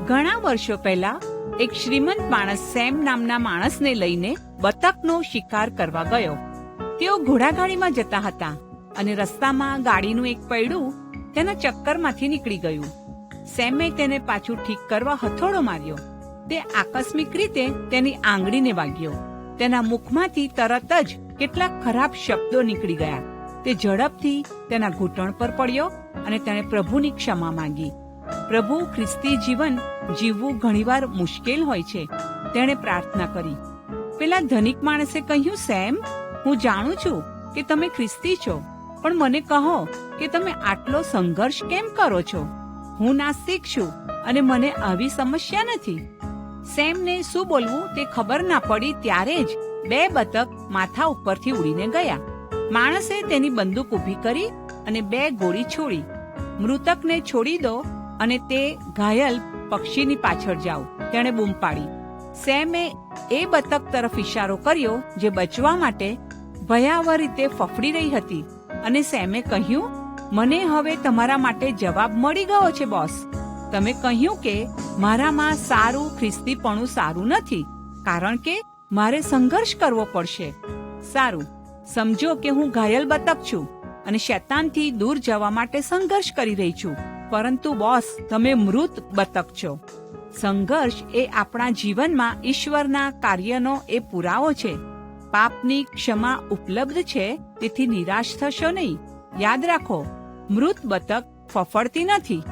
ઘણા વર્ષો પહેલા એક શ્રીમંત માણસ સેમ નામના માણસને લઈને બતકનો શિકાર કરવા ગયો. તેઓ ઘોડાગાડીમાં જતા હતા અને રસ્તામાં ગાડીનું એક પૈડું તેના ચક્કરમાંથી નીકળી ગયું. સેમે તેને પાછું ઠીક કરવા હથોડો માર્યો. તે આકસ્મિક રીતે તેની આંગળીને વાગ્યો. તેના મુખમાંથી તરત જ કેટલાક ખરાબ શબ્દો નીકળી ગયા. તે ઝડપથી તેના ઘૂંટણ પર પડ્યો અને તેણે પ્રભુની ક્ષમા માંગી. પ્રભુ ખ્રિસ્તી જીવન જીવવું ઘણીવાર મુશ્કેલ હોય છે, તેણે પ્રાર્થના કરી. પેલા ધનિક માણસે કહ્યું, સેમ, હું જાણું છું કે તમે ખ્રિસ્તી છો, પણ મને કહો કે તમે આટલો સંઘર્ષ કેમ કરો છો? હું નાસ્તિક છું અને મને આવી સમસ્યા નથી. સેમને શું બોલવું તે ખબર ના પડી ત્યારે જ 2 બતક માથા ઉપરથી ઉડીને ગયા. માણસે તેની બંદૂક ઊભી કરી અને 2 ગોળી છોડી. મૃતકને છોડી દો અને તે ઘાયલ પક્ષીની પાછળ જાઓ, તેણે બૂમ પાડી. સેમે એ બતક તરફ ઇશારો કર્યો જે બચવા માટે ભયાવહ રીતે ફફડી રહી હતી અને સેમે કહ્યું, મને હવે તમારા માટે જવાબ મળી ગયો છે બોસ. તમે કહ્યું કે મારામાં સારું ખ્રિસ્તીપણું સારું નથી, કારણ કે મારે સંઘર્ષ કરવો પડશે. સારું, સમજો કે હું ઘાયલ બતક છું અને શૈતાનથી દૂર જવા માટે સંઘર્ષ કરી રહી છું, પરંતુ બોસ, તમે મૃત બતક છો. સંઘર્ષ એ આપણા જીવનમાં ઈશ્વરના કાર્યનો એ પુરાવો છે. પાપની ક્ષમા ઉપલબ્ધ છે, તેથી નિરાશ થશો નહીં. યાદ રાખો, મૃત બતક ફફડતી નથી.